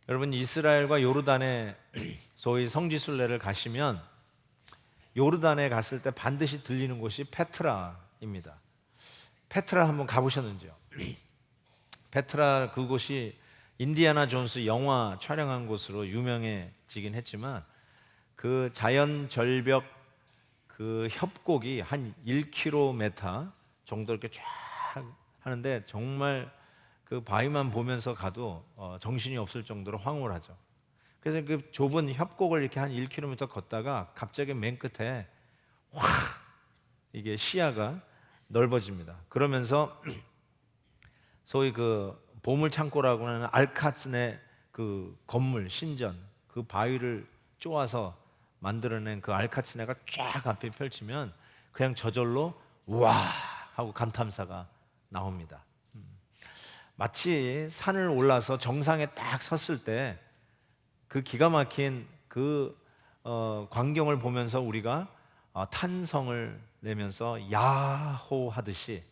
여러분, 이스라엘과 요르단의 소위 성지순례를 가시면 요르단에 갔을 때 반드시 들리는 곳이 페트라입니다. 페트라 한번 가보셨는지요? 페트라 그곳이 인디아나 존스 영화 촬영한 곳으로 유명해지긴 했지만 그 자연 절벽 그 협곡이 한 1km 정도 이렇게 쫙 하는데 정말 그 바위만 보면서 가도 정신이 없을 정도로 황홀하죠. 그래서 그 좁은 협곡을 이렇게 한 1km 걷다가 갑자기 맨 끝에 확 이게 시야가 넓어집니다. 그러면서 소위 그 보물 창고라고 하는 알카츠네 그 건물 신전 그 바위를 쪼아서 만들어낸 그 알카츠네가 쫙 앞에 펼치면 그냥 저절로 와 하고 감탄사가 나옵니다. 마치 산을 올라서 정상에 딱 섰을 때 그 기가 막힌 그 광경을 보면서 우리가 탄성을 내면서 야호 하듯이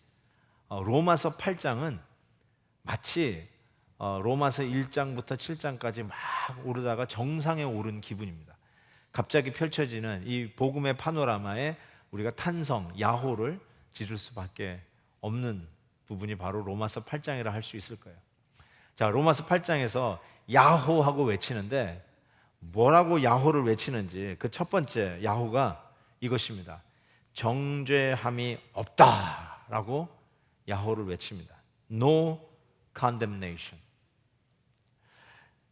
로마서 8장은 마치 로마서 1장부터 7장까지 막 오르다가 정상에 오른 기분입니다. 갑자기 펼쳐지는 이 복음의 파노라마에 우리가 탄성, 야호를 지를 수밖에 없는 부분이 바로 로마서 8장이라 할 수 있을 거예요. 자, 로마서 8장에서 야호하고 외치는데 뭐라고 야호를 외치는지 그 첫 번째 야호가 이것입니다. 정죄함이 없다라고 야호를 외칩니다. No condemnation.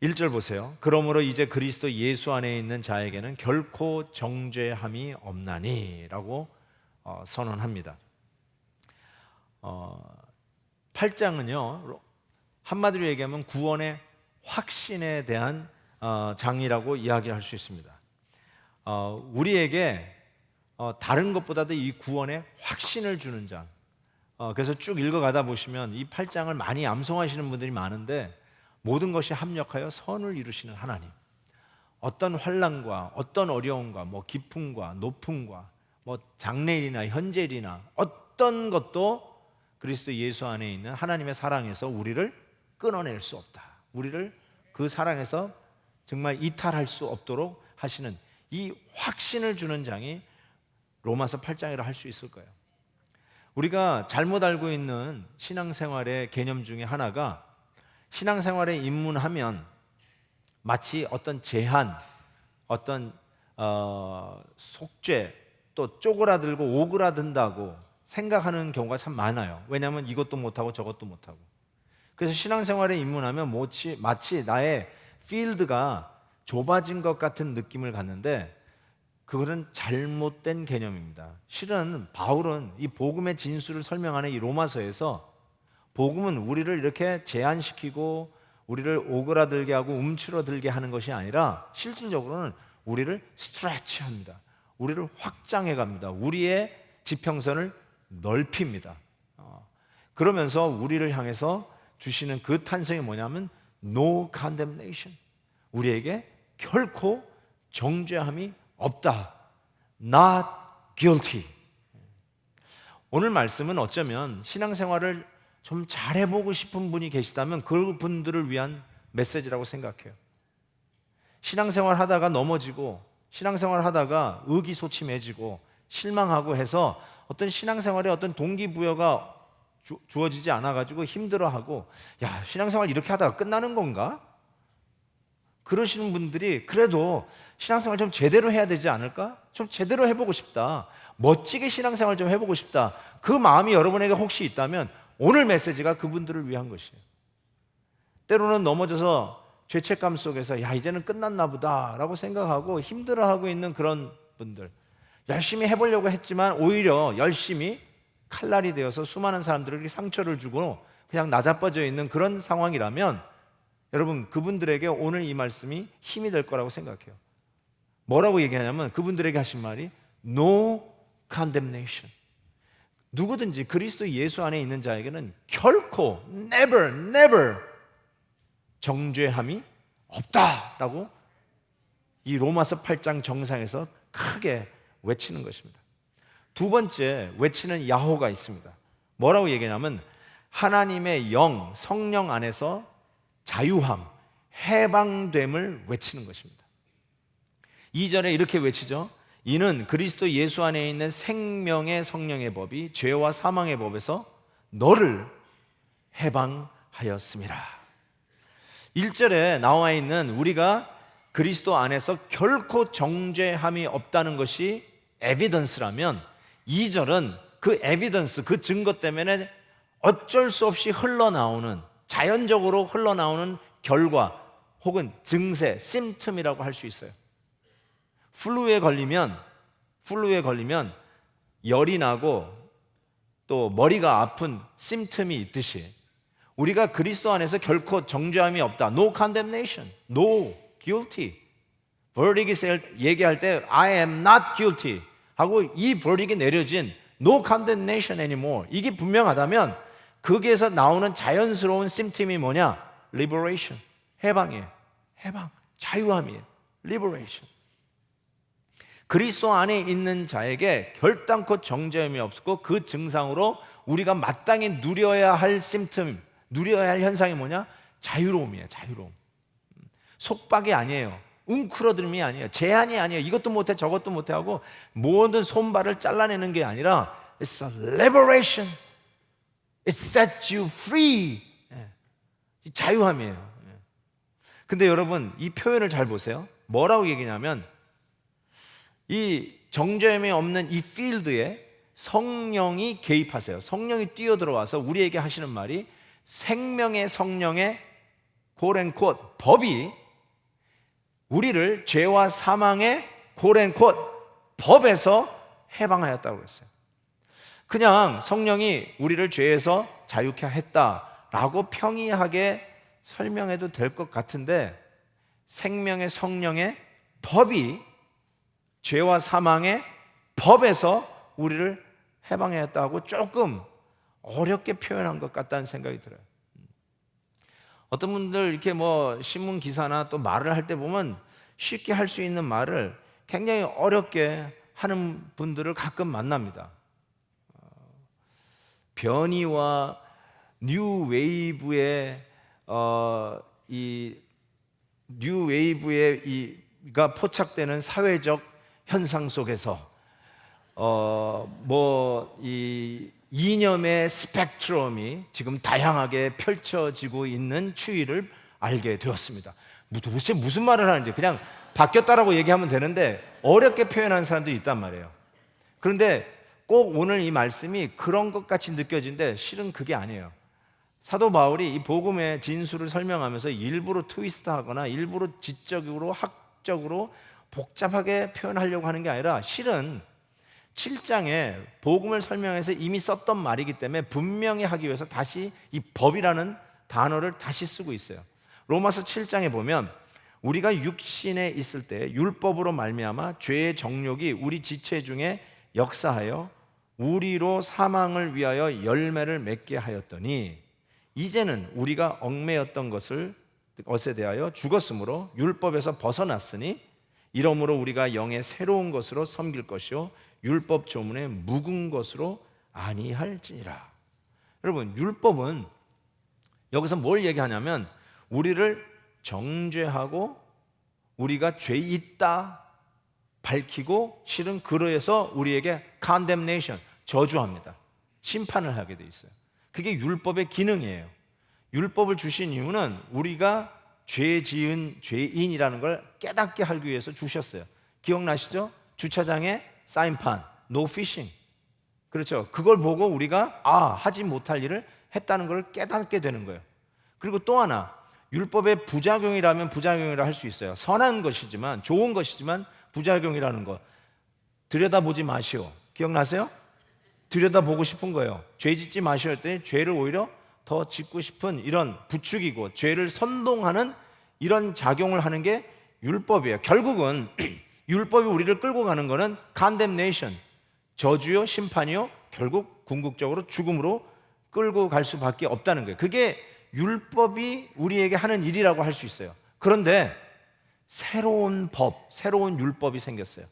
1절 보세요. 그러므로 이제 그리스도 예수 안에 있는 자에게는 결코 정죄함이 없나니 라고 선언합니다. 8장은요 한마디로 얘기하면 구원의 확신에 대한 장이라고 이야기할 수 있습니다. 우리에게 다른 것보다도 이 구원의 확신을 주는 장. 그래서 쭉 읽어가다 보시면 이 8장을 많이 암송하시는 분들이 많은데 모든 것이 합력하여 선을 이루시는 하나님. 어떤 환난과 어떤 어려움과 뭐 기쁨과 높음과 뭐 장래일이나 현재일이나 어떤 것도 그리스도 예수 안에 있는 하나님의 사랑에서 우리를 끊어낼 수 없다. 우리를 그 사랑에서 정말 이탈할 수 없도록 하시는 이 확신을 주는 장이 로마서 8장이라 할 수 있을 거예요. 우리가 잘못 알고 있는 신앙생활의 개념 중에 하나가 신앙생활에 입문하면 마치 어떤 제한, 어떤 속죄, 또 쪼그라들고 오그라든다고 생각하는 경우가 참 많아요. 왜냐하면 이것도 못하고 저것도 못하고. 그래서 신앙생활에 입문하면 마치 나의 필드가 좁아진 것 같은 느낌을 갖는데 그것은 잘못된 개념입니다. 실은 바울은 이 복음의 진수를 설명하는 이 로마서에서 복음은 우리를 이렇게 제한시키고 우리를 오그라들게 하고 움츠러들게 하는 것이 아니라 실질적으로는 우리를 스트레치합니다. 우리를 확장해 갑니다. 우리의 지평선을 넓힙니다. 그러면서 우리를 향해서 주시는 그 탄성이 뭐냐면 No condemnation. 우리에게 결코 정죄함이 없다. Not guilty. 오늘 말씀은 어쩌면 신앙생활을 좀 잘해보고 싶은 분이 계시다면 그 분들을 위한 메시지라고 생각해요. 신앙생활 하다가 넘어지고 신앙생활 하다가 의기소침해지고 실망하고 해서 어떤 신앙생활에 어떤 동기부여가 주어지지 않아가지고 힘들어하고 야 신앙생활 이렇게 하다가 끝나는 건가? 그러시는 분들이 그래도 신앙생활 좀 제대로 해야 되지 않을까? 좀 제대로 해보고 싶다. 멋지게 신앙생활 좀 해보고 싶다. 그 마음이 여러분에게 혹시 있다면 오늘 메시지가 그분들을 위한 것이에요. 때로는 넘어져서 죄책감 속에서 야 이제는 끝났나 보다 라고 생각하고 힘들어하고 있는 그런 분들, 열심히 해보려고 했지만 오히려 열심히 칼날이 되어서 수많은 사람들에게 상처를 주고 그냥 나자빠져 있는 그런 상황이라면 여러분 그분들에게 오늘 이 말씀이 힘이 될 거라고 생각해요. 뭐라고 얘기하냐면 그분들에게 하신 말이 No condemnation. 누구든지 그리스도 예수 안에 있는 자에게는 결코 never 정죄함이 없다라고 이 로마서 8장 정상에서 크게 외치는 것입니다. 두 번째 외치는 야호가 있습니다. 뭐라고 얘기하냐면 하나님의 영, 성령 안에서 자유함, 해방됨을 외치는 것입니다. 2절에 이렇게 외치죠. 이는 그리스도 예수 안에 있는 생명의 성령의 법이 죄와 사망의 법에서 너를 해방하였습니다. 1절에 나와 있는 우리가 그리스도 안에서 결코 정죄함이 없다는 것이 에비던스라면 2절은 그 에비던스, 그 증거 때문에 어쩔 수 없이 흘러나오는, 자연적으로 흘러나오는 결과 혹은 증세, 심텀이라고 할 수 있어요. 플루에 걸리면 열이 나고 또 머리가 아픈 심텀이 있듯이 우리가 그리스도 안에서 결코 정죄함이 없다. No condemnation, no guilty. verdict이 얘기할 때 I am not guilty 하고 이 verdict이 내려진 no condemnation anymore. 이게 분명하다면 거기에서 나오는 자연스러운 심텀이 뭐냐? liberation, 해방이에요. 해방, 자유함이에요. liberation. 그리스도 안에 있는 자에게 결단코 정죄함이 없고 그 증상으로 우리가 마땅히 누려야 할 심텀, 누려야 할 현상이 뭐냐? 자유로움이에요. 자유로움. 속박이 아니에요. 웅크러들음이 아니에요. 제한이 아니에요. 이것도 못해 저것도 못해 하고 모든 손발을 잘라내는 게 아니라 It's a liberation. It sets you free. 자유함이에요. 근데 여러분 이 표현을 잘 보세요. 뭐라고 얘기냐면 이 정죄함이 없는 이 필드에 성령이 개입하세요. 성령이 뛰어들어와서 우리에게 하시는 말이 생명의 성령의 콜앤콧 법이 우리를 죄와 사망의 콜앤콧 법에서 해방하였다고 그랬어요. 그냥 성령이 우리를 죄에서 자유케 했다라고 평이하게 설명해도 될 것 같은데 생명의 성령의 법이 죄와 사망의 법에서 우리를 해방했다고 조금 어렵게 표현한 것 같다는 생각이 들어요. 어떤 분들 이렇게 뭐 신문 기사나 또 말을 할 때 보면 쉽게 할 수 있는 말을 굉장히 어렵게 하는 분들을 가끔 만납니다. 변이와 뉴 웨이브의 이가 포착되는 사회적 현상 속에서 이 이념의 스펙트럼이 지금 다양하게 펼쳐지고 있는 추이를 알게 되었습니다. 도대체 무슨 말을 하는지 그냥 바뀌었다라고 얘기하면 되는데 어렵게 표현하는 사람들이 있단 말이에요. 그런데 꼭 오늘 이 말씀이 그런 것 같이 느껴지는데 실은 그게 아니에요. 사도 바울이 이 복음의 진수를 설명하면서 일부러 트위스트하거나 일부러 지적으로 학적으로 복잡하게 표현하려고 하는 게 아니라 실은 7장에 복음을 설명해서 이미 썼던 말이기 때문에 분명히 하기 위해서 다시 이 법이라는 단어를 다시 쓰고 있어요. 로마서 7장에 보면 우리가 육신에 있을 때 율법으로 말미암아 죄의 정욕이 우리 지체 중에 역사하여 우리로 사망을 위하여 열매를 맺게 하였더니 이제는 우리가 얽매였던 것에 대하여 죽었으므로 율법에서 벗어났으니 이러므로 우리가 영의 새로운 것으로 섬길 것이요 율법 조문에 묵은 것으로 아니할지니라. 여러분 율법은 여기서 뭘 얘기하냐면 우리를 정죄하고 우리가 죄 있다 밝히고 실은 그러해서 우리에게 condemnation, 저주합니다. 심판을 하게 돼 있어요. 그게 율법의 기능이에요. 율법을 주신 이유는 우리가 죄 지은 죄인이라는 걸 깨닫게 하기 위해서 주셨어요. 기억나시죠? 주차장에 사인판 No fishing. 그렇죠. 그걸 보고 우리가 하지 못할 일을 했다는 걸 깨닫게 되는 거예요. 그리고 또 하나 율법의 부작용이라면 부작용이라 할 수 있어요. 선한 것이지만 좋은 것이지만 부작용이라는 것 들여다보지 마시오. 기억나세요? 들여다보고 싶은 거예요. 죄 짓지 마시오 했더니 죄를 오히려 더 짓고 싶은 이런 부추기고 죄를 선동하는 이런 작용을 하는 게 율법이에요. 결국은 율법이 우리를 끌고 가는 거는 condemnation, 저주요 심판이요 결국 궁극적으로 죽음으로 끌고 갈 수밖에 없다는 거예요. 그게 율법이 우리에게 하는 일이라고 할 수 있어요. 그런데 새로운 법, 새로운 율법이 생겼어요.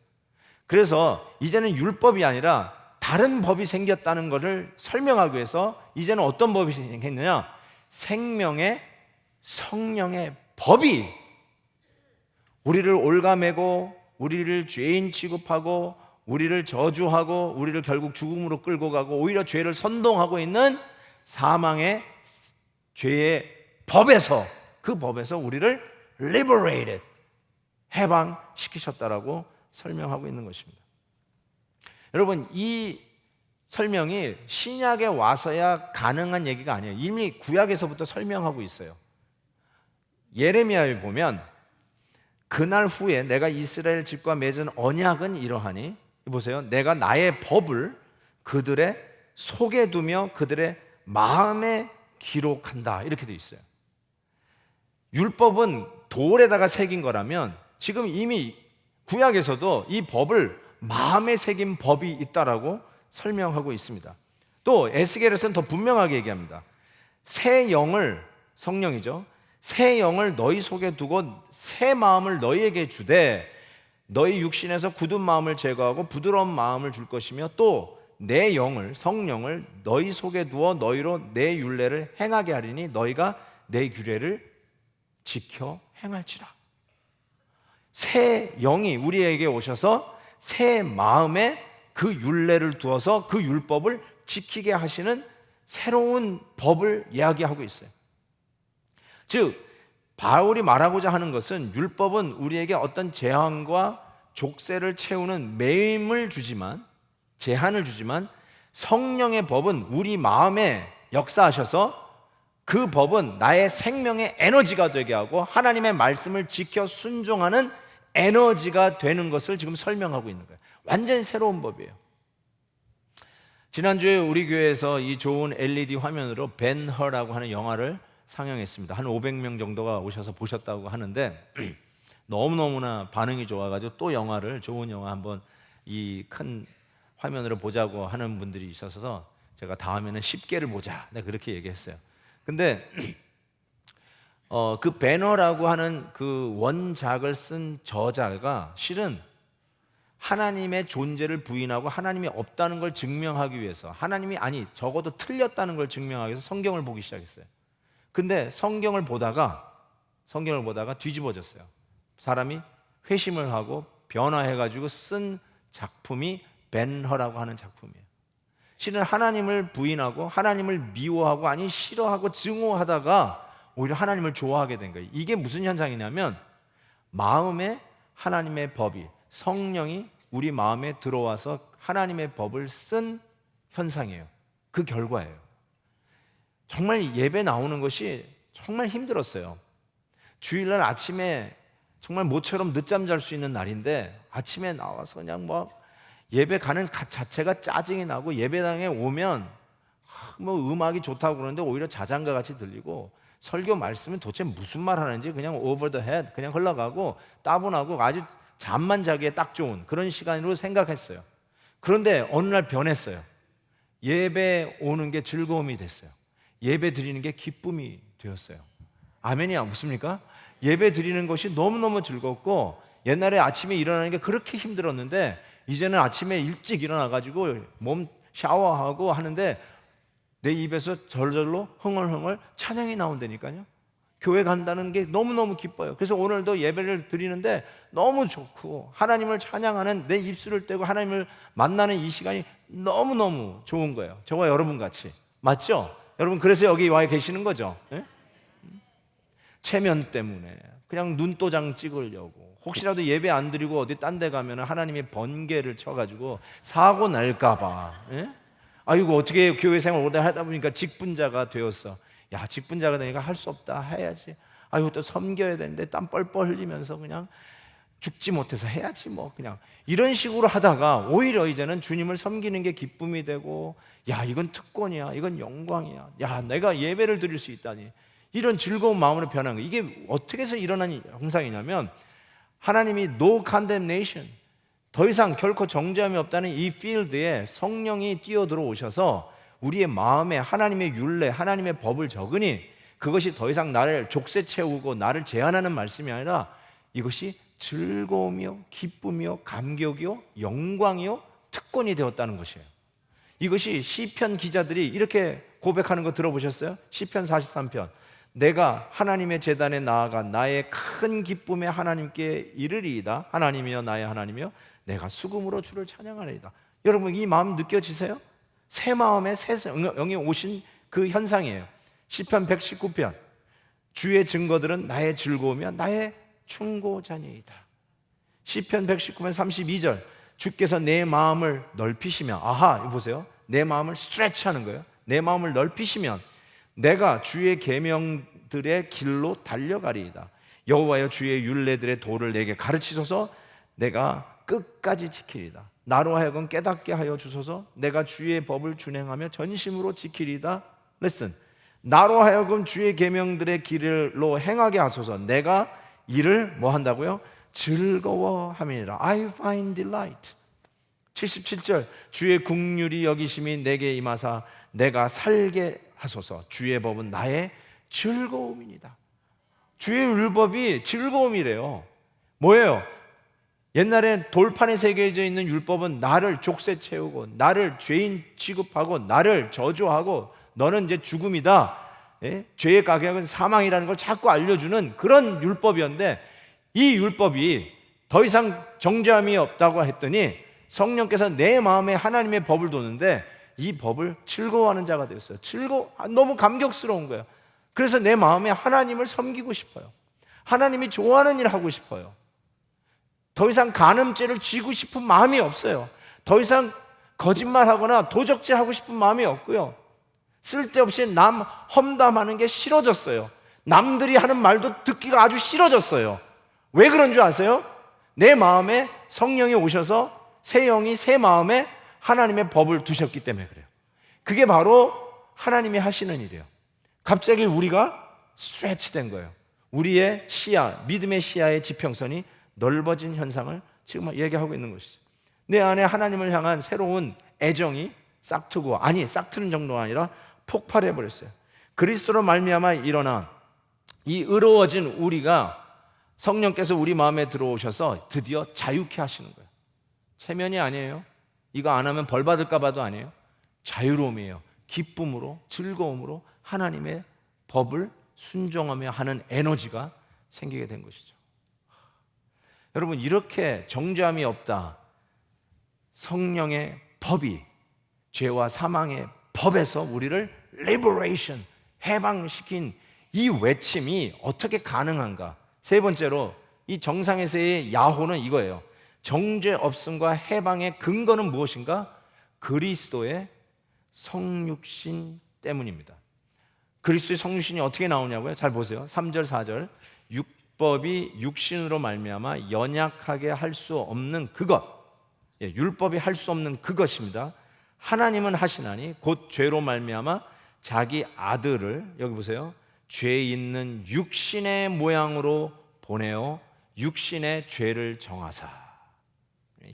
그래서 이제는 율법이 아니라 다른 법이 생겼다는 것을 설명하기 위해서 이제는 어떤 법이 생겼느냐? 생명의 성령의 법이 우리를 올가매고 우리를 죄인 취급하고 우리를 저주하고 우리를 결국 죽음으로 끌고 가고 오히려 죄를 선동하고 있는 사망의 죄의 법에서, 그 법에서 우리를 liberated, 해방시키셨다라고 설명하고 있는 것입니다. 여러분, 이 설명이 신약에 와서야 가능한 얘기가 아니에요. 이미 구약에서부터 설명하고 있어요. 예레미야에 보면 그날 후에 내가 이스라엘 집과 맺은 언약은 이러하니, 보세요, 내가 나의 법을 그들의 속에 두며 그들의 마음에 기록한다, 이렇게 돼 있어요. 율법은 돌에다가 새긴 거라면 지금 이미 구약에서도 이 법을 마음에 새긴 법이 있다라고 설명하고 있습니다. 또 에스겔에서는 더 분명하게 얘기합니다. 새 영을, 성령이죠, 새 영을 너희 속에 두고 새 마음을 너희에게 주되 너희 육신에서 굳은 마음을 제거하고 부드러운 마음을 줄 것이며 또 내 영을, 성령을 너희 속에 두어 너희로 내 율례를 행하게 하리니 너희가 내 규례를 지켜 행할지라. 새 영이 우리에게 오셔서 새 마음에 그 율례를 두어서 그 율법을 지키게 하시는 새로운 법을 이야기하고 있어요. 즉 바울이 말하고자 하는 것은 율법은 우리에게 어떤 제한과 족쇄를 채우는 매임을 주지만, 제한을 주지만, 성령의 법은 우리 마음에 역사하셔서 그 법은 나의 생명의 에너지가 되게 하고 하나님의 말씀을 지켜 순종하는 에너지가 되는 것을 지금 설명하고 있는 거예요. 완전히 새로운 법이에요. 지난주에 우리 교회에서 이 좋은 LED 화면으로 벤허라고 하는 영화를 상영했습니다. 한 500명 정도가 오셔서 보셨다고 하는데 너무너무나 반응이 좋아가지고 또 영화를, 좋은 영화 한번 이 큰 화면으로 보자고 하는 분들이 있어서 제가 다음에는 10개를 보자, 네, 그렇게 얘기했어요. 근데 그 배너라고 하는 그 원작을 쓴 저자가 실은 하나님의 존재를 부인하고 하나님이 없다는 걸 증명하기 위해서, 하나님이 아니 적어도 틀렸다는 걸 증명하기 위해서 성경을 보기 시작했어요. 근데 성경을 보다가 뒤집어졌어요. 사람이 회심을 하고 변화해가지고 쓴 작품이 벤허라고 하는 작품이에요. 실은 하나님을 부인하고 하나님을 미워하고 아니 싫어하고 증오하다가 오히려 하나님을 좋아하게 된 거예요. 이게 무슨 현상이냐면 마음에 하나님의 법이, 성령이 우리 마음에 들어와서 하나님의 법을 쓴 현상이에요. 그 결과예요. 정말 예배 나오는 것이 정말 힘들었어요. 주일날 아침에 정말 모처럼 늦잠 잘 수 있는 날인데 아침에 나와서 그냥 뭐 예배 가는 자체가 짜증이 나고 예배당에 오면 뭐 음악이 좋다고 그러는데 오히려 자장가 같이 들리고 설교 말씀은 도대체 무슨 말 하는지 그냥 over the head, 그냥 흘러가고 따분하고 아주 잠만 자기에 딱 좋은 그런 시간으로 생각했어요. 그런데 어느 날 변했어요. 예배 오는 게 즐거움이 됐어요. 예배 드리는 게 기쁨이 되었어요. 아멘이 없습니까? 예배 드리는 것이 너무너무 즐겁고, 옛날에 아침에 일어나는 게 그렇게 힘들었는데 이제는 아침에 일찍 일어나가지고 몸 샤워하고 하는데 내 입에서 절절로 흥얼흥얼 찬양이 나온다니까요. 교회 간다는 게 너무너무 기뻐요. 그래서 오늘도 예배를 드리는데 너무 좋고 하나님을 찬양하는, 내 입술을 떼고 하나님을 만나는 이 시간이 너무너무 좋은 거예요. 저와 여러분 같이. 맞죠? 여러분 그래서 여기 와 계시는 거죠. 예? 체면 때문에 그냥 눈도장 찍으려고, 혹시라도 예배 안 드리고 어디 딴 데 가면 하나님의 번개를 쳐가지고 사고 날까봐. 예? 아이고 어떻게 교회 생활 오래 하다 보니까 직분자가 되었어. 야, 직분자가 되니까 할 수 없다, 해야지. 아이고 또 섬겨야 되는데 땀 뻘뻘 흘리면서 그냥 죽지 못해서 해야지 뭐, 그냥 이런 식으로 하다가 오히려 이제는 주님을 섬기는 게 기쁨이 되고, 야 이건 특권이야, 이건 영광이야, 야 내가 예배를 드릴 수 있다니, 이런 즐거운 마음으로 변한 거예요. 이게 어떻게 해서 일어난 현상이냐면 하나님이 no condemnation, 더 이상 결코 정죄함이 없다는 이 필드에 성령이 뛰어들어 오셔서 우리의 마음에 하나님의 율례, 하나님의 법을 적으니 그것이 더 이상 나를 족쇄 채우고 나를 제한하는 말씀이 아니라 이것이 즐거움이요, 기쁨이요, 감격이요, 영광이요, 특권이 되었다는 것이에요. 이것이 시편 기자들이 이렇게 고백하는 거 들어보셨어요? 시편 43편. 내가 하나님의 제단에 나아가 나의 큰 기쁨에 하나님께 이르리이다. 하나님이여 나의 하나님이여 내가 수금으로 주를 찬양하리이다. 여러분 이 마음 느껴지세요? 새 마음에 새 영이 오신 그 현상이에요. 시편 119편 주의 증거들은 나의 즐거움이야 나의 충고자니이다. 시편 119편 32절 주께서 내 마음을 넓히시면, 아하 이거 보세요, 내 마음을 스트레치하는 거예요. 내 마음을 넓히시면 내가 주의 계명들의 길로 달려가리이다. 여호와여 주의 율례들의 도를 내게 가르치소서 내가 끝까지 지키리이다. 나로 하여금 깨닫게 하여 주소서 내가 주의 법을 준행하며 전심으로 지키리이다. Listen, 나로 하여금 주의 계명들의 길로 행하게 하소서 내가 이를 뭐 한다고요? 즐거워함이니라. I find delight. 77절 주의 긍휼이 여기심이 내게 임하사 내가 살게 하소서 주의 법은 나의 즐거움이니다. 주의 율법이 즐거움이래요. 뭐예요? 옛날에 돌판에 새겨져 있는 율법은 나를 족쇄 채우고 나를 죄인 취급하고 나를 저주하고 너는 이제 죽음이다, 예? 죄의 가격은 사망이라는 걸 자꾸 알려주는 그런 율법이었는데 이 율법이 더 이상 정죄함이 없다고 했더니 성령께서 내 마음에 하나님의 법을 뒀는데 이 법을 즐거워하는 자가 되었어요. 너무 감격스러운 거예요. 그래서 내 마음에 하나님을 섬기고 싶어요. 하나님이 좋아하는 일을 하고 싶어요. 더 이상 간음죄를 지고 싶은 마음이 없어요. 더 이상 거짓말하거나 도적질하고 싶은 마음이 없고요. 쓸데없이 남 험담하는 게 싫어졌어요. 남들이 하는 말도 듣기가 아주 싫어졌어요. 왜 그런 줄 아세요? 내 마음에 성령이 오셔서 새 영이 새 마음에 하나님의 법을 두셨기 때문에 그래요. 그게 바로 하나님이 하시는 일이에요. 갑자기 우리가 스트레치된 거예요. 우리의 시야, 믿음의 시야의 지평선이 넓어진 현상을 지금 얘기하고 있는 것이죠. 내 안에 하나님을 향한 새로운 애정이 싹트고, 아니 싹트는 정도가 아니라 폭발해 버렸어요. 그리스도로 말미암아 일어나 이 의로워진 우리가 성령께서 우리 마음에 들어오셔서 드디어 자유케 하시는 거예요. 체면이 아니에요. 이거 안 하면 벌 받을까 봐도 아니에요. 자유로움이에요. 기쁨으로, 즐거움으로 하나님의 법을 순종하며 하는 에너지가 생기게 된 것이죠. 여러분, 이렇게 정죄함이 없다, 성령의 법이 죄와 사망의 법에서 우리를 liberation, 해방시킨 이 외침이 어떻게 가능한가? 세 번째로 이 정상에서의 야호는 이거예요. 정죄 없음과 해방의 근거는 무엇인가? 그리스도의 성육신 때문입니다. 그리스도의 성육신이 어떻게 나오냐고요? 잘 보세요. 3절 4절 율법이 육신으로 말미암아 연약하게 할 수 없는 그것, 율법이 할 수 없는 그것입니다. 하나님은 하시나니 곧 죄로 말미암아 자기 아들을, 여기 보세요, 죄 있는 육신의 모양으로 보내어 육신의 죄를 정하사.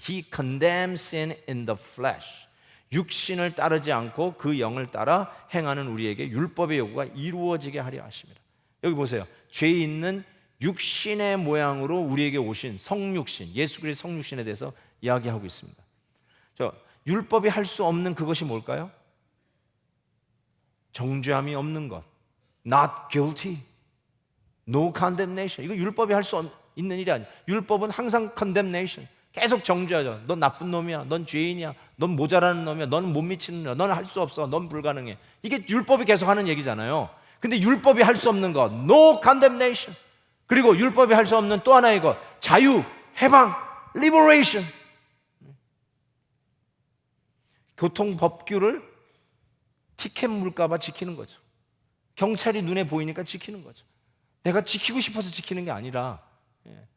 He condemns sin in the flesh. 육신을 따르지 않고 그 영을 따라 행하는 우리에게 율법의 요구가 이루어지게 하려 하십니다. 여기 보세요. 죄 있는 육신의 모양으로 우리에게 오신 성육신, 예수 그리스도의 성육신에 대해서 이야기하고 있습니다. 율법이 할 수 없는 그것이 뭘까요? 정죄함이 없는 것, not guilty, no condemnation. 이거 율법이 할 수 있는 일이 아니에요. 율법은 항상 condemnation, 계속 정죄하죠. 넌 나쁜 놈이야, 넌 죄인이야, 넌 모자라는 놈이야, 넌 못 미치는 놈이야, 넌 할 수 없어, 넌 불가능해. 이게 율법이 계속 하는 얘기잖아요. 근데 율법이 할 수 없는 것, no condemnation. 그리고 율법이 할 수 없는 또 하나의 것, 자유, 해방, liberation. 교통법규를 티켓 물까봐 지키는 거죠. 경찰이 눈에 보이니까 지키는 거죠. 내가 지키고 싶어서 지키는 게 아니라,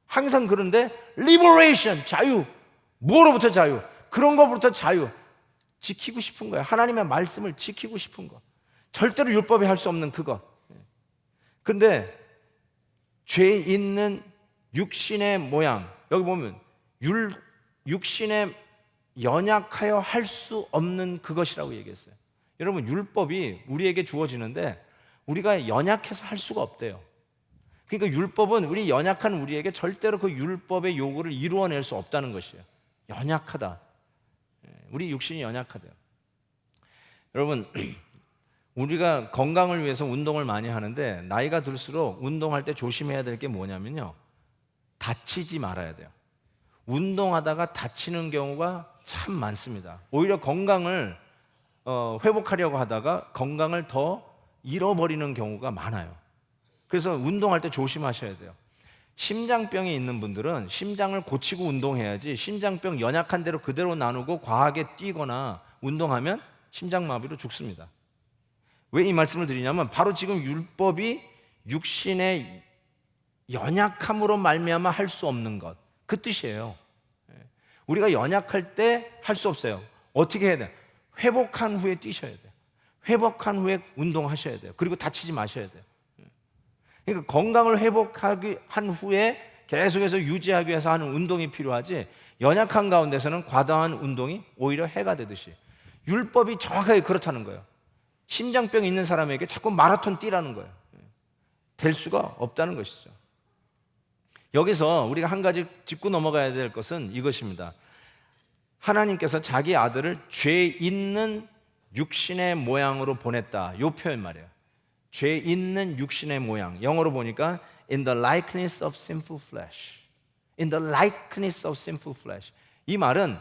항상 그런데 liberation, 자유, 뭐로부터 자유? 그런 거부터 자유, 지키고 싶은 거예요. 하나님의 말씀을 지키고 싶은 거, 절대로 율법이 할 수 없는 그것. 근데 죄 있는 육신의 모양, 여기 보면 육신의 연약하여 할 수 없는 그것이라고 얘기했어요. 여러분, 율법이 우리에게 주어지는데 우리가 연약해서 할 수가 없대요. 그러니까 율법은 우리 연약한 우리에게 절대로 그 율법의 요구를 이루어낼 수 없다는 것이에요. 연약하다. 우리 육신이 연약하대요. 여러분, 우리가 건강을 위해서 운동을 많이 하는데 나이가 들수록 운동할 때 조심해야 될 게 뭐냐면요, 다치지 말아야 돼요. 운동하다가 다치는 경우가 참 많습니다. 오히려 건강을 회복하려고 하다가 건강을 더 잃어버리는 경우가 많아요. 그래서 운동할 때 조심하셔야 돼요. 심장병이 있는 분들은 심장을 고치고 운동해야지, 심장병 연약한 대로 그대로 나누고 과하게 뛰거나 운동하면 심장마비로 죽습니다. 왜 이 말씀을 드리냐면 바로 지금 율법이 육신의 연약함으로 말미암아 할 수 없는 것, 그 뜻이에요. 우리가 연약할 때 할 수 없어요. 어떻게 해야 돼요? 회복한 후에 뛰셔야 돼요. 회복한 후에 운동하셔야 돼요. 그리고 다치지 마셔야 돼요. 그러니까 건강을 회복하기 한 후에 계속해서 유지하기 위해서 하는 운동이 필요하지, 연약한 가운데서는 과다한 운동이 오히려 해가 되듯이 율법이 정확하게 그렇다는 거예요. 심장병이 있는 사람에게 자꾸 마라톤 뛰라는 거예요. 될 수가 없다는 것이죠. 여기서 우리가 한 가지 짚고 넘어가야 될 것은 이것입니다. 하나님께서 자기 아들을 죄 있는 육신의 모양으로 보냈다, 이 표현 말이에요. 죄 있는 육신의 모양, 영어로 보니까 in the likeness of sinful flesh. in the likeness of sinful flesh. 이 말은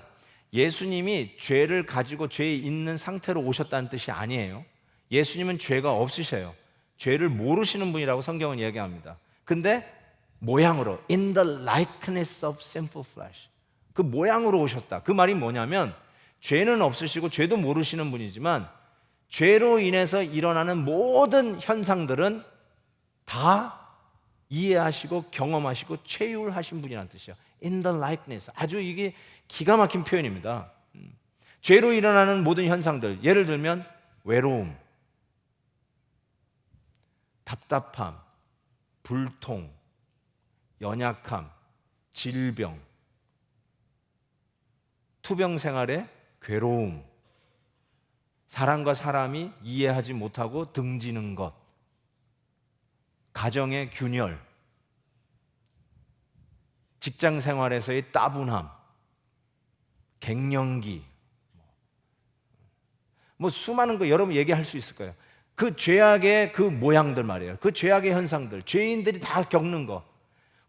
예수님이 죄를 가지고 죄 있는 상태로 오셨다는 뜻이 아니에요. 예수님은 죄가 없으셔요. 죄를 모르시는 분이라고 성경은 이야기합니다. 근데 모양으로 in the likeness of sinful flesh, 그 모양으로 오셨다. 그 말이 뭐냐면 죄는 없으시고 죄도 모르시는 분이지만 죄로 인해서 일어나는 모든 현상들은 다 이해하시고 경험하시고 체휼하신 분이라는 뜻이에요. in the likeness. 아주 이게 기가 막힌 표현입니다. 죄로 일어나는 모든 현상들, 예를 들면 외로움, 답답함, 불통, 연약함, 질병, 투병 생활의 괴로움, 사람과 사람이 이해하지 못하고 등지는 것, 가정의 균열, 직장 생활에서의 따분함, 갱년기, 뭐 수많은 거 여러분 얘기할 수 있을 거예요. 그 죄악의 그 모양들 말이에요. 그 죄악의 현상들, 죄인들이 다 겪는 거.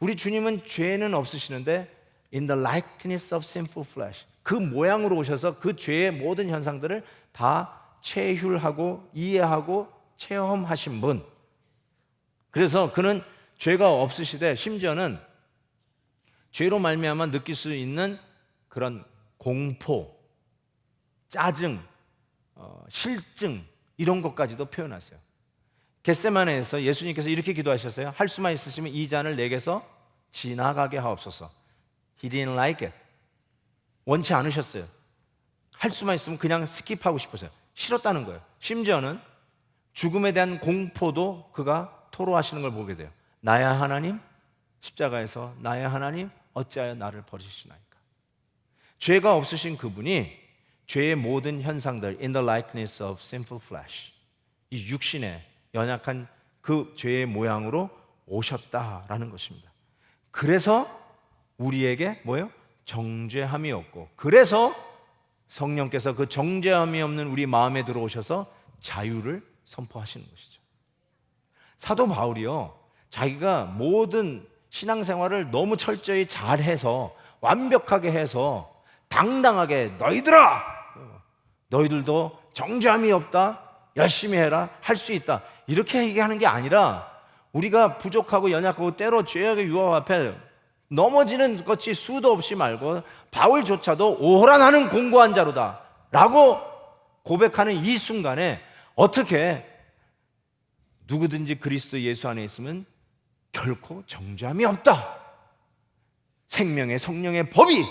우리 주님은 죄는 없으시는데 in the likeness of sinful flesh, 그 모양으로 오셔서 그 죄의 모든 현상들을 다 체휼하고 이해하고 체험하신 분. 그래서 그는 죄가 없으시되 심지어는 죄로 말미암아 느낄 수 있는 그런 공포, 짜증, 실증, 이런 것까지도 표현하세요. 겟세마네에서 예수님께서 이렇게 기도하셨어요. 할 수만 있으시면 이 잔을 내게서 지나가게 하옵소서. He didn't like it. 원치 않으셨어요. 할 수만 있으면 그냥 스킵하고 싶었어요. 싫었다는 거예요. 심지어는 죽음에 대한 공포도 그가 토로하시는 걸 보게 돼요. 나의 하나님, 십자가에서 나의 하나님 어찌하여 나를 버리시나이까. 죄가 없으신 그분이 죄의 모든 현상들 in the likeness of sinful flesh, 이 육신의 연약한 그 죄의 모양으로 오셨다라는 것입니다. 그래서 우리에게 뭐예요? 정죄함이 없고, 그래서 성령께서 그 정죄함이 없는 우리 마음에 들어오셔서 자유를 선포하시는 것이죠. 사도 바울이요, 자기가 모든 신앙생활을 너무 철저히 잘해서 완벽하게 해서 당당하게 너희들도 정죄함이 없다, 열심히 해라, 할 수 있다, 이렇게 얘기하는 게 아니라 우리가 부족하고 연약하고 때로 죄악의 유혹 앞에 넘어지는 것이 수도 없이 말고 바울조차도 오호라 나는 공고한 자로다 라고 고백하는 이 순간에 어떻게 누구든지 그리스도 예수 안에 있으면 결코 정죄함이 없다, 생명의 성령의 법이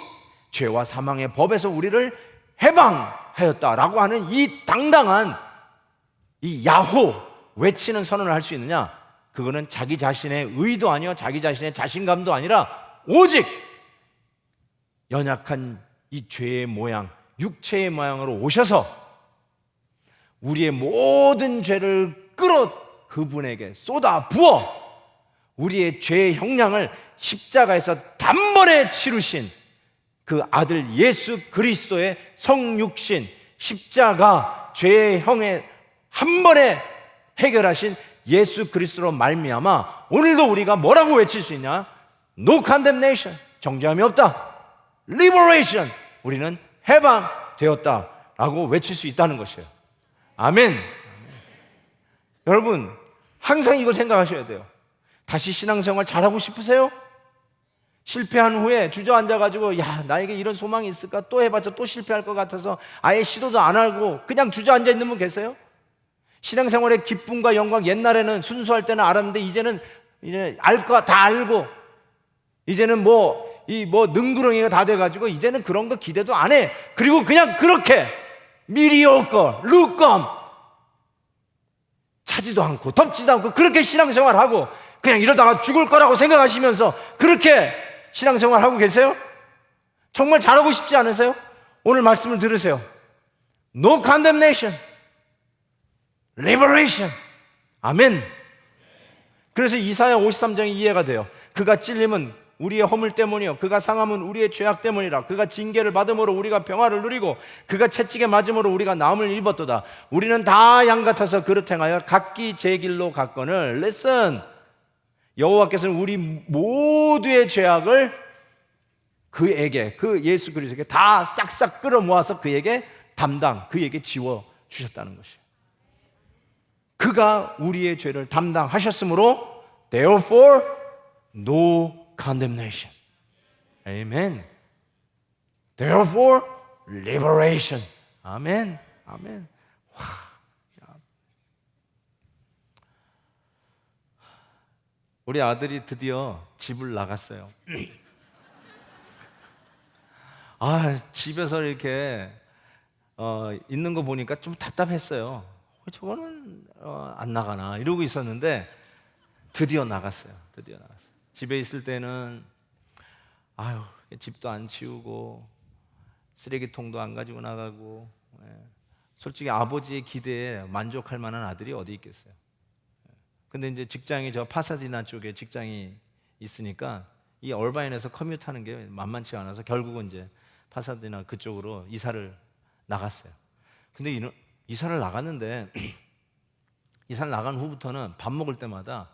죄와 사망의 법에서 우리를 해방하였다라고 하는 이 당당한 이 야호 외치는 선언을 할 수 있느냐? 그거는 자기 자신의 의도 아니요, 자기 자신의 자신감도 아니라 오직 연약한 이 죄의 모양, 육체의 모양으로 오셔서 우리의 모든 죄를 끌어 그분에게 쏟아 부어 우리의 죄의 형량을 십자가에서 단번에 치르신 그 아들 예수 그리스도의 성육신, 십자가, 죄의 형의 한 번에 해결하신 예수 그리스도로 말미암아 오늘도 우리가 뭐라고 외칠 수 있냐? No condemnation, 정죄함이 없다. Liberation, 우리는 해방되었다라고 외칠 수 있다는 것이에요. 아멘. 여러분, 항상 이걸 생각하셔야 돼요. 다시 신앙생활 잘하고 싶으세요? 실패한 후에 주저앉아가지고 야, 나에게 이런 소망이 있을까? 또 해봤자 또 실패할 것 같아서 아예 시도도 안 하고 그냥 주저앉아 있는 분 계세요? 신앙생활의 기쁨과 영광, 옛날에는 순수할 때는 알았는데 이제는 알 거 다 알고 이제는 능구렁이가 다 돼가지고 이제는 그런 거 기대도 안 해. 그리고 그냥 그렇게 미리오거, 루껌 차지도 않고 덥지도 않고 그렇게 신앙생활하고 그냥 이러다가 죽을 거라고 생각하시면서 그렇게 신앙생활하고 계세요? 정말 잘하고 싶지 않으세요? 오늘 말씀을 들으세요. No condemnation, liberation. 아멘. 그래서 이사야 53장이 이해가 돼요. 그가 찔림은 우리의 허물 때문이요 그가 상함은 우리의 죄악 때문이라. 그가 징계를 받음으로 우리가 평화를 누리고 그가 채찍에 맞음으로 우리가 나음을 입었도다. 우리는 다 양 같아서 그릇 행하여 각기 제 길로 갔거늘. Listen, 여호와께서는 우리 모두의 죄악을 그에게, 그 예수 그리스도에게 다 싹싹 끌어모아서 그에게 그에게 지워 주셨다는 것이에요. 그가 우리의 죄를 담당하셨으므로 therefore no condemnation. Amen. Therefore liberation. 아멘. 아멘. 와. 우리 아들이 드디어 집을 나갔어요. 집에서 이렇게 있는 거 보니까 좀 답답했어요. 저거는 안 나가나 이러고 있었는데 드디어 나갔어요. 집에 있을 때는 집도 안 치우고 쓰레기통도 안 가지고 나가고, 솔직히 아버지의 기대에 만족할 만한 아들이 어디 있겠어요. 근데 이제 직장이 저 파사디나 쪽에 직장이 있으니까 이 얼바인에서 커뮤트하는 게 만만치 않아서 결국은 이제 파사디나 그쪽으로 이사를 나갔어요. 근데 이사를 나갔는데 이사를 나간 후부터는 밥 먹을 때마다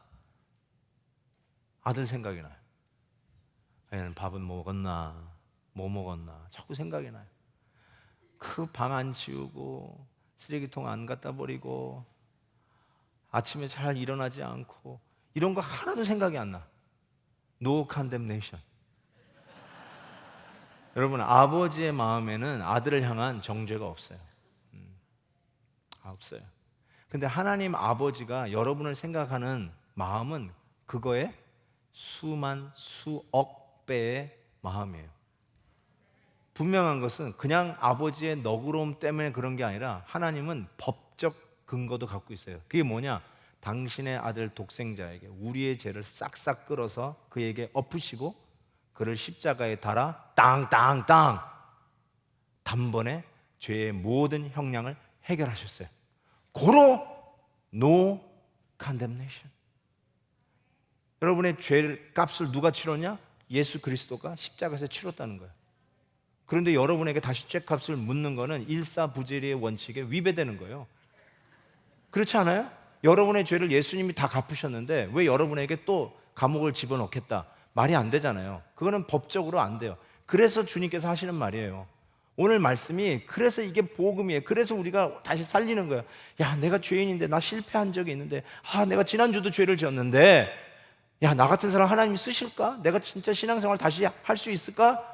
아들 생각이 나요. 얘는 밥은 뭐 먹었나 자꾸 생각이 나요. 그 방 안 치우고 쓰레기통 안 갖다 버리고 아침에 잘 일어나지 않고 이런 거 하나도 생각이 안 나. No condemnation. 여러분, 아버지의 마음에는 아들을 향한 정죄가 없어요. 없어요. 근데 하나님 아버지가 여러분을 생각하는 마음은 그거의 수억 배의 마음이에요. 분명한 것은 그냥 아버지의 너그러움 때문에 그런 게 아니라 하나님은 법적 근거도 갖고 있어요. 그게 뭐냐? 당신의 아들 독생자에게 우리의 죄를 싹싹 끌어서 그에게 엎으시고 그를 십자가에 달아 땅땅땅 단번에 죄의 모든 형량을 해결하셨어요. 고로 no condemnation. 여러분의 죄 값을 누가 치렀냐? 예수 그리스도가 십자가에서 치렀다는 거예요. 그런데 여러분에게 다시 죄값을 묻는 거는 일사부재리의 원칙에 위배되는 거예요. 그렇지 않아요? 여러분의 죄를 예수님이 다 갚으셨는데 왜 여러분에게 또 감옥을 집어넣겠다? 말이 안 되잖아요. 그거는 법적으로 안 돼요. 그래서 주님께서 하시는 말이에요. 오늘 말씀이 그래서 이게 복음이에요. 그래서 우리가 다시 살리는 거예요. 야, 내가 죄인인데 나 실패한 적이 있는데 내가 지난주도 죄를 지었는데 야, 나 같은 사람 하나님이 쓰실까? 내가 진짜 신앙생활 다시 할 수 있을까?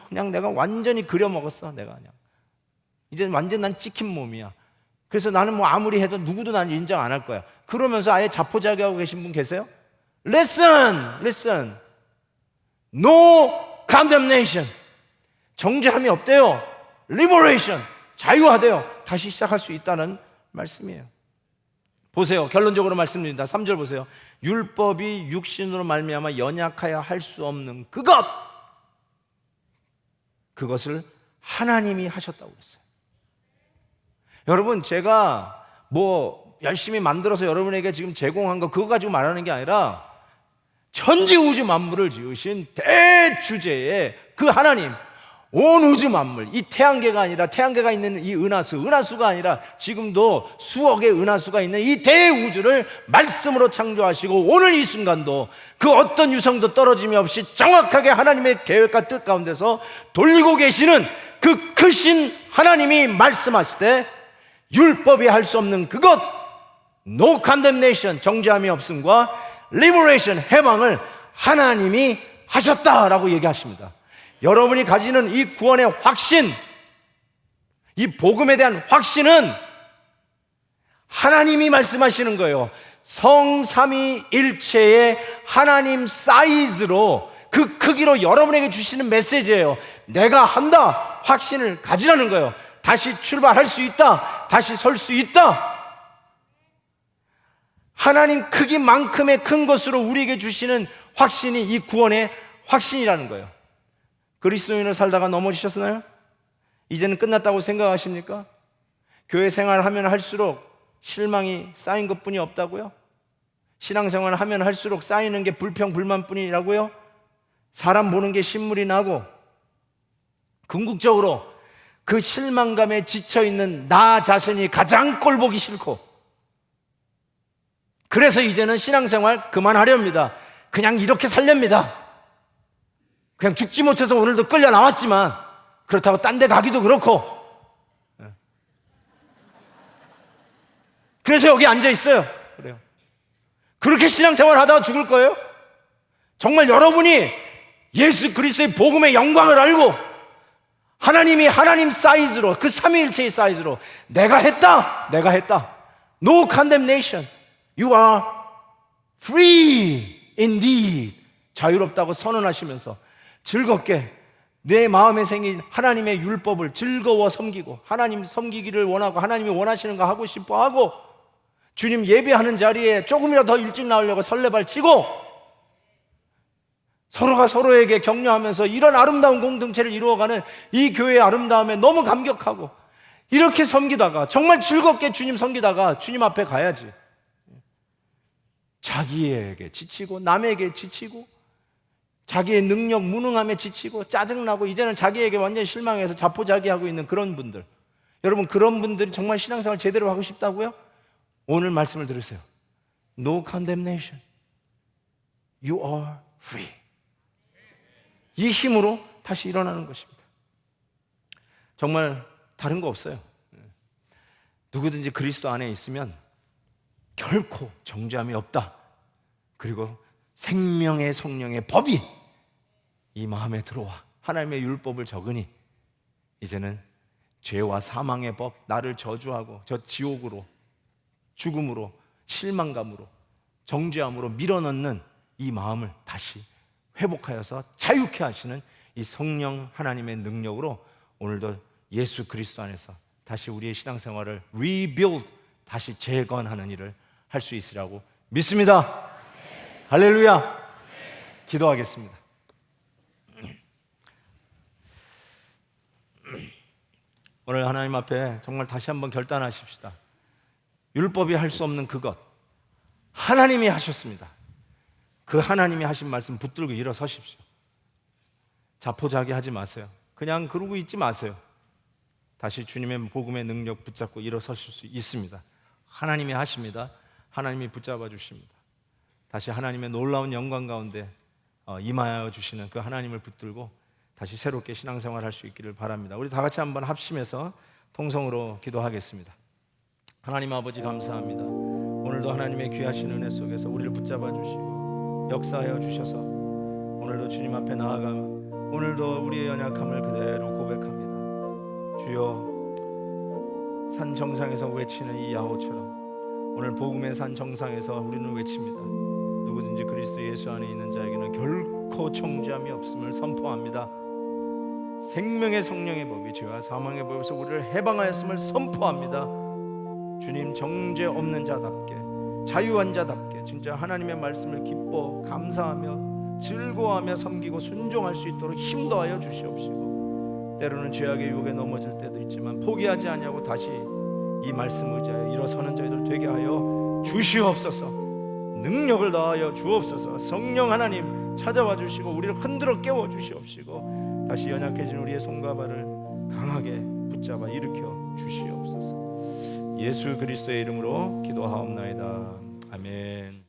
그냥 내가 완전히 그려먹었어. 내가 그냥 이제 완전 난 찍힌 몸이야. 그래서 나는 뭐 아무리 해도 누구도 난 인정 안 할 거야. 그러면서 아예 자포자기하고 계신 분 계세요? Listen. No condemnation. 정죄함이 없대요. Liberation. 자유하대요. 다시 시작할 수 있다는 말씀이에요. 보세요. 결론적으로 말씀드립니다. 3절 보세요. 율법이 육신으로 말미암아 연약하여 할 수 없는 그것을 하나님이 하셨다고 그랬어요. 여러분, 제가 뭐 열심히 만들어서 여러분에게 지금 제공한 거 그거 가지고 말하는 게 아니라 천지우주 만물을 지으신 대주제의 그 하나님, 온 우주 만물, 이 태양계가 아니라 태양계가 있는 이 은하수가 아니라 지금도 수억의 은하수가 있는 이 대우주를 말씀으로 창조하시고 오늘 이 순간도 그 어떤 유성도 떨어짐이 없이 정확하게 하나님의 계획과 뜻 가운데서 돌리고 계시는 그 크신 하나님이 말씀하실 때 율법이 할 수 없는 그것, no condemnation, 정죄함이 없음과 liberation, 해방을 하나님이 하셨다라고 얘기하십니다. 여러분이 가지는 이 구원의 확신, 이 복음에 대한 확신은 하나님이 말씀하시는 거예요. 성삼위일체의 하나님 사이즈로, 그 크기로 여러분에게 주시는 메시지예요. 내가 한다, 확신을 가지라는 거예요. 다시 출발할 수 있다, 다시 설 수 있다. 하나님 크기만큼의 큰 것으로 우리에게 주시는 확신이 이 구원의 확신이라는 거예요. 그리스도인으로 살다가 넘어지셨나요? 이제는 끝났다고 생각하십니까? 교회 생활을 하면 할수록 실망이 쌓인 것뿐이 없다고요? 신앙생활을 하면 할수록 쌓이는 게 불평, 불만뿐이라고요? 사람 보는 게 신물이 나고 궁극적으로 그 실망감에 지쳐있는 나 자신이 가장 꼴보기 싫고, 그래서 이제는 신앙생활 그만하렵니다. 그냥 이렇게 살렵니다. 그냥 죽지 못해서 오늘도 끌려 나왔지만 그렇다고 딴 데 가기도 그렇고, 그래서 여기 앉아 있어요. 그래요. 그렇게 신앙생활 하다가 죽을 거예요? 정말 여러분이 예수 그리스도의 복음의 영광을 알고 하나님이 하나님 사이즈로, 그 삼위일체의 사이즈로 내가 했다. No condemnation. You are free indeed. 자유롭다고 선언하시면서 즐겁게 내 마음에 생긴 하나님의 율법을 즐거워 섬기고, 하나님 섬기기를 원하고 하나님이 원하시는 거 하고 싶어하고, 주님 예배하는 자리에 조금이라도 더 일찍 나오려고 설레발 치고, 서로가 서로에게 격려하면서 이런 아름다운 공동체를 이루어가는 이 교회의 아름다움에 너무 감격하고, 이렇게 섬기다가 정말 즐겁게 주님 섬기다가 주님 앞에 가야지. 자기에게 지치고 남에게 지치고 자기의 능력 무능함에 지치고 짜증나고 이제는 자기에게 완전히 실망해서 자포자기하고 있는 그런 분들, 여러분 그런 분들이 정말 신앙생활 제대로 하고 싶다고요? 오늘 말씀을 들으세요. No condemnation. You are free. 이 힘으로 다시 일어나는 것입니다. 정말 다른 거 없어요. 누구든지 그리스도 안에 있으면 결코 정죄함이 없다. 그리고 생명의 성령의 법이 이 마음에 들어와 하나님의 율법을 적으니 이제는 죄와 사망의 법, 나를 저주하고 저 지옥으로, 죽음으로, 실망감으로, 정죄함으로 밀어넣는 이 마음을 다시 회복하여서 자유케 하시는 이 성령 하나님의 능력으로 오늘도 예수 그리스도 안에서 다시 우리의 신앙생활을 rebuild, 다시 재건하는 일을 할 수 있으라고 믿습니다. 할렐루야. 기도하겠습니다. 오늘 하나님 앞에 정말 다시 한번 결단하십시다. 율법이 할 수 없는 그것 하나님이 하셨습니다. 그 하나님이 하신 말씀 붙들고 일어서십시오. 자포자기 하지 마세요. 그냥 그러고 있지 마세요. 다시 주님의 복음의 능력 붙잡고 일어서실 수 있습니다. 하나님이 하십니다. 하나님이 붙잡아 주십니다. 다시 하나님의 놀라운 영광 가운데 임하여 주시는 그 하나님을 붙들고 다시 새롭게 신앙생활 할 수 있기를 바랍니다. 우리 다 같이 한번 합심해서 통성으로 기도하겠습니다. 하나님 아버지 감사합니다. 오늘도 하나님의 귀하신 은혜 속에서 우리를 붙잡아 주시고 역사하여 주셔서 오늘도 주님 앞에 나아가 오늘도 우리의 연약함을 그대로 고백합니다. 주여, 산 정상에서 외치는 이 야호처럼 오늘 복음의 산 정상에서 우리는 외칩니다. 누구든지 그리스도 예수 안에 있는 자에게는 결코 정죄함이 없음을 선포합니다. 생명의 성령의 법이 죄와 사망의 법에서 우리를 해방하였음을 선포합니다. 주님, 정죄 없는 자답게, 자유한 자답게 진짜 하나님의 말씀을 기뻐 감사하며 즐거워하며 섬기고 순종할 수 있도록 힘도하여 주시옵시고, 때로는 죄악의 유혹에 넘어질 때도 있지만 포기하지 아니하고 다시 이 말씀 의지하여 일어서는 저희들 되게 하여 주시옵소서. 능력을 다하여 주옵소서. 성령 하나님 찾아와 주시고 우리를 흔들어 깨워 주시옵시고 다시 연약해진 우리의 손과 발을 강하게 붙잡아 일으켜 주시옵소서. 예수 그리스도의 이름으로 기도하옵나이다. 아멘.